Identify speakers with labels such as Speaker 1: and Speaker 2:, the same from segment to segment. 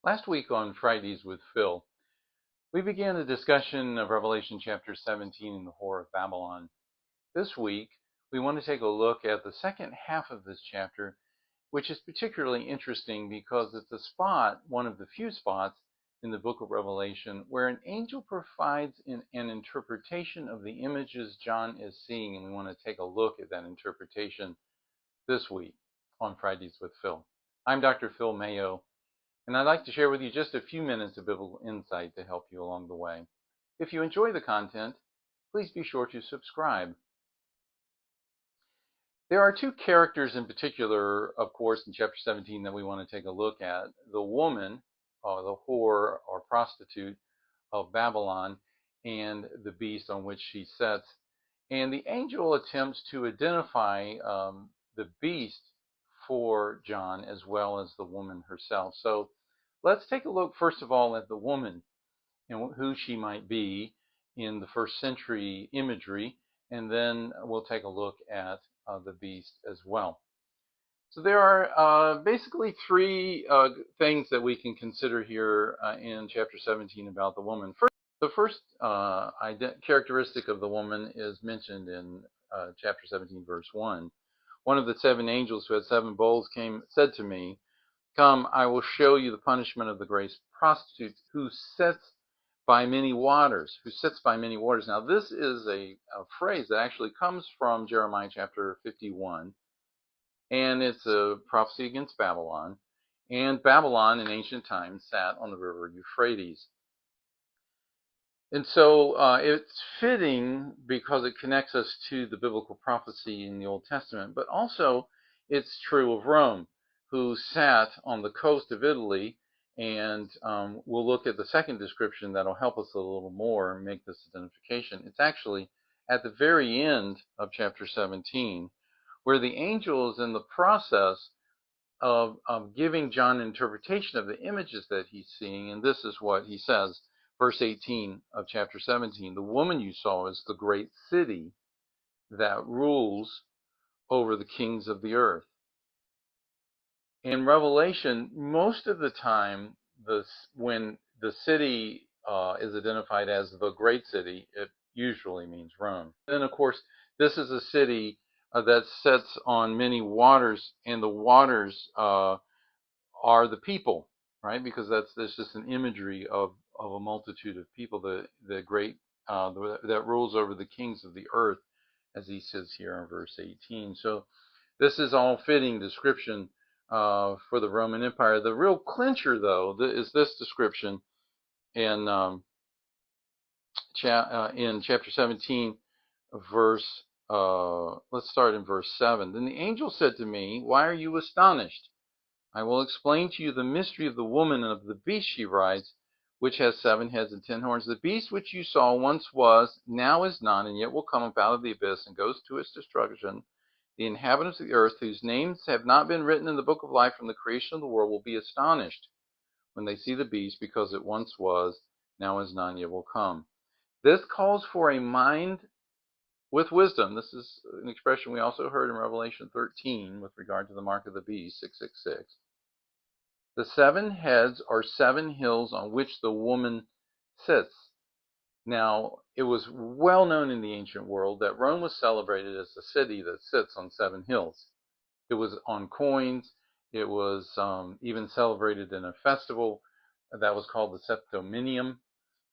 Speaker 1: Last week on Fridays with Phil, we began the discussion of Revelation chapter 17 and the Whore of Babylon. This week, we want to take a look at the second half of this chapter, which is particularly interesting because it's a spot, one of the few spots in the book of Revelation, where an angel provides an interpretation of the images John is seeing, and we want to take a look at that interpretation this week on Fridays with Phil. I'm Dr. Phil Mayo, and I'd like to share with you just a few minutes of biblical insight to help you along the way. If you enjoy the content, please be sure to subscribe. There are two characters in particular, of course, in chapter 17 that we want to take a look at. The woman, the whore or prostitute of Babylon, and the beast on which she sits. And the angel attempts to identify the beast for John as well as the woman herself. So let's take a look, first of all, at the woman and who she might be in the first century imagery, and then we'll take a look at the beast as well. So there are basically three things that we can consider here in chapter 17 about the woman. The first characteristic of the woman is mentioned in chapter 17, verse 1. One of the seven angels who had seven bowls said to me, "Come, I will show you the punishment of the great prostitute who sits by many waters." Who sits by many waters. Now, this is a phrase that actually comes from Jeremiah chapter 51, and it's a prophecy against Babylon. And Babylon in ancient times sat on the river Euphrates. And so it's fitting because it connects us to the biblical prophecy in the Old Testament, but also it's true of Rome, who sat on the coast of Italy, and we'll look at the second description that'll help us a little more and make this identification. It's actually at the very end of chapter 17, where the angel is in the process of giving John an interpretation of the images that he's seeing, and this is what he says. Verse 18 of chapter 17, the woman you saw is the great city that rules over the kings of the earth. In Revelation, most of the time, when the city is identified as the great city, it usually means Rome. Then, of course, this is a city that sits on many waters, and the waters are the people, right? Because there's just an imagery of a multitude of people, the great that rules over the kings of the earth, as he says here in verse 18. So this is all fitting description for the Roman Empire. The real clincher, though, is this description in chapter 17, verse. Let's start in verse 7. Then the angel said to me, "Why are you astonished? I will explain to you the mystery of the woman and of the beast she rides, which has 7 heads and 10 horns. The beast which you saw once was, now is not, and yet will come up out of the abyss and goes to its destruction. The inhabitants of the earth, whose names have not been written in the book of life from the creation of the world, will be astonished when they see the beast, because it once was, now is not, and yet will come." This calls for a mind with wisdom. This is an expression we also heard in Revelation 13 with regard to the mark of the beast, 666. The 7 heads are 7 hills on which the woman sits. Now, it was well known in the ancient world that Rome was celebrated as the city that sits on 7 hills. It was on coins. It was even celebrated in a festival that was called the Septiminium,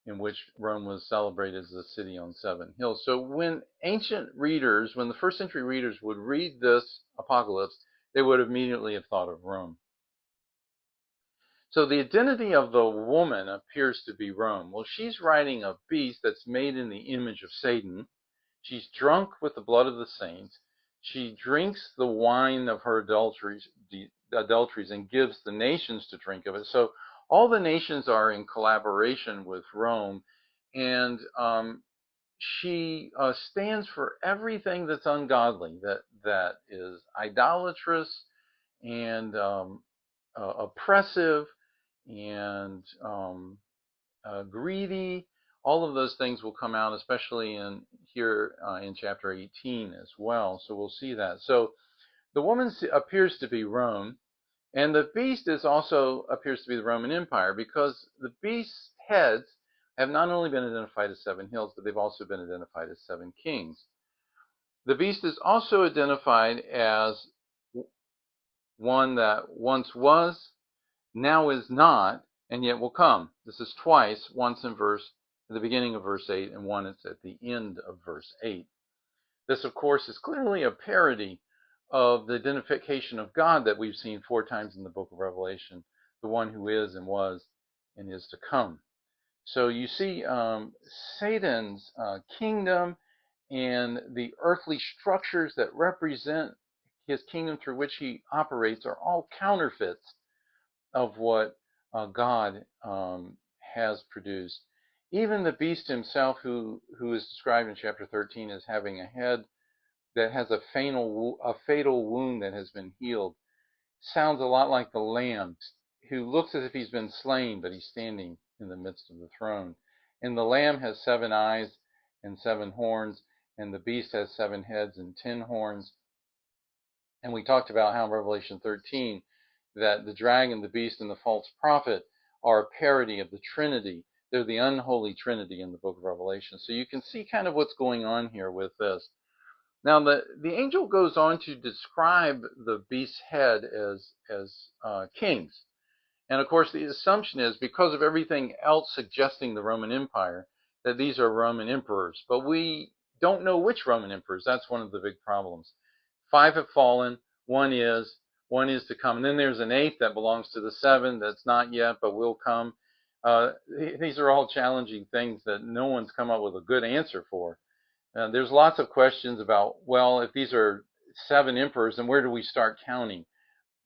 Speaker 1: in which Rome was celebrated as the city on 7 hills. So when the first century readers would read this apocalypse, they would immediately have thought of Rome. So the identity of the woman appears to be Rome. Well, she's riding a beast that's made in the image of Satan. She's drunk with the blood of the saints. She drinks the wine of her adulteries and gives the nations to drink of it. So all the nations are in collaboration with Rome, and she stands for everything that's ungodly, that is idolatrous and oppressive and greedy. All of those things will come out, especially in chapter 18 as well. So we'll see that. So the woman appears to be Rome, And the beast is also appears to be the Roman Empire, because the beast's heads have not only been identified as 7 hills, but they've also been identified as 7 kings. The beast is also identified as one that once was, now is not, and yet will come. This is twice, once at the beginning of verse 8, and once at the end of verse 8. This, of course, is clearly a parody of the identification of God that we've seen 4 times in the book of Revelation, the one who is and was and is to come. So you see Satan's kingdom and the earthly structures that represent his kingdom through which he operates are all counterfeits of what God has produced. Even the beast himself, who is described in chapter 13 as having a head that has a fatal wound that has been healed, sounds a lot like the Lamb, who looks as if he's been slain, but he's standing in the midst of the throne. And the Lamb has 7 eyes and 7 horns, and the beast has 7 heads and 10 horns. And we talked about how in Revelation 13 that the dragon, the beast, and the false prophet are a parody of the Trinity. They're the unholy Trinity in the book of Revelation. So you can see kind of what's going on here with this. Now, the angel goes on to describe the beast's head as kings. And of course, the assumption is, because of everything else suggesting the Roman Empire, that these are Roman emperors. But we don't know which Roman emperors. That's one of the big problems. 5 have fallen, one is to come. And then there's an 8th that belongs to the 7 that's not yet, but will come. These are all challenging things that no one's come up with a good answer for. There's lots of questions about, well, if these are 7 emperors, then where do we start counting?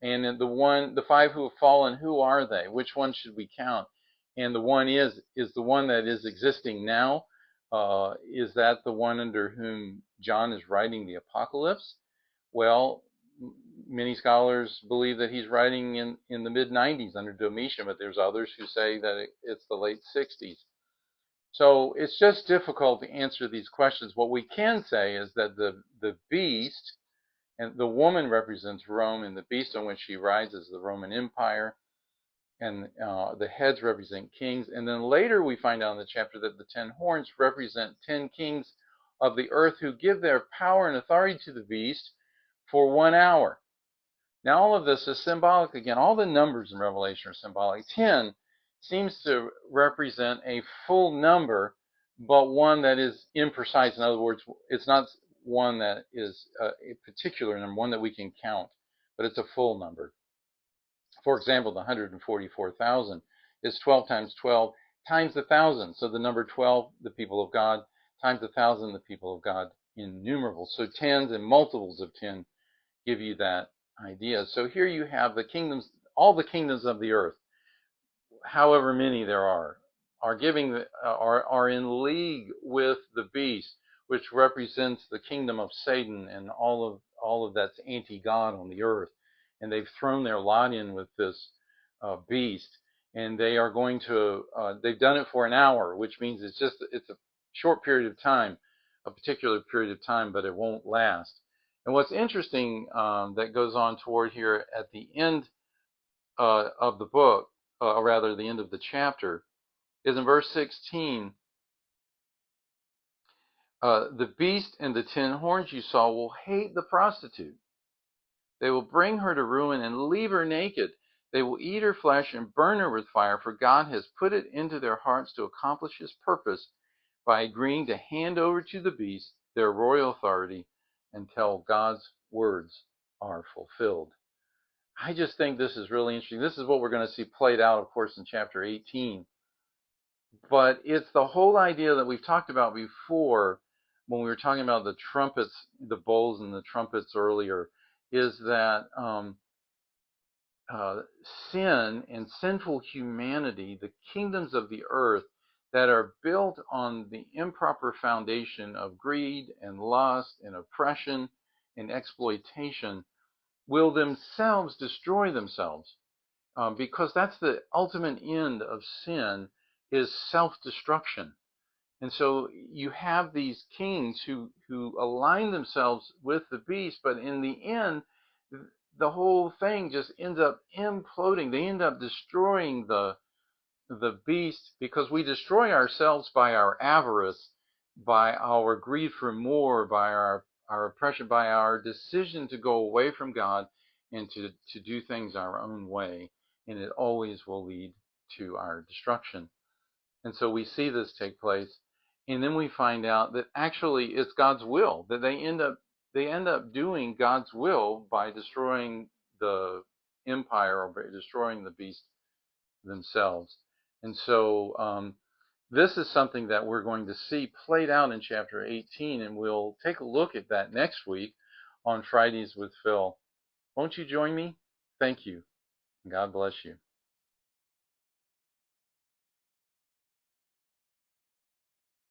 Speaker 1: And the 5 who have fallen, who are they? Which one should we count? And the one is the one that is existing now. Is that the one under whom John is writing the Apocalypse? Well, many scholars believe that he's writing in the mid-90s under Domitian, but there's others who say that it's the late 60s. So it's just difficult to answer these questions. What we can say is that the beast, and the woman represents Rome, and the beast on which she rides is the Roman Empire, and the heads represent kings. And then later we find out in the chapter that the 10 horns represent 10 kings of the earth who give their power and authority to the beast for 1 hour. Now all of this is symbolic again. All the numbers in Revelation are symbolic. 10 seems to represent a full number, but one that is imprecise. In other words, it's not one that is a particular number, one that we can count, but it's a full number. For example, the 144,000 is 12 times 12 times 1,000. So the number 12, the people of God, times 1,000, the people of God, innumerable. So tens and multiples of 10 give you that idea. So here you have the kingdoms, all the kingdoms of the earth, however many there are in league with the beast, which represents the kingdom of Satan and all of that's anti-God on the earth. And they've thrown their lot in with this beast, and they are going to. They've done it for an hour, which means it's a short period of time, a particular period of time, but it won't last. And what's interesting that goes on toward here at the end of the book, or rather the end of the chapter, is in verse 16. The beast and the 10 horns you saw will hate the prostitute. They will bring her to ruin and leave her naked. They will eat her flesh and burn her with fire, for God has put it into their hearts to accomplish his purpose by agreeing to hand over to the beast their royal authority until God's words are fulfilled. I just think this is really interesting. This is what we're going to see played out, of course, in chapter 18. But it's the whole idea that we've talked about before when we were talking about the trumpets, the bowls and the trumpets earlier, is that sin and sinful humanity, the kingdoms of the earth that are built on the improper foundation of greed and lust and oppression and exploitation, will themselves destroy themselves, because that's the ultimate end of sin, is self-destruction. And so you have these kings who align themselves with the beast, but in the end, the whole thing just ends up imploding. They end up destroying the beast, because we destroy ourselves by our avarice, by our greed for more, by our oppression, by our decision to go away from God and to do things our own way. And it always will lead to our destruction. And so we see this take place, and then we find out that actually it's God's will, that they end up doing God's will by destroying the empire, or by destroying the beast themselves. And so this is something that we're going to see played out in chapter 18, and we'll take a look at that next week on Fridays with Phil. Won't you join me? Thank you. God bless you.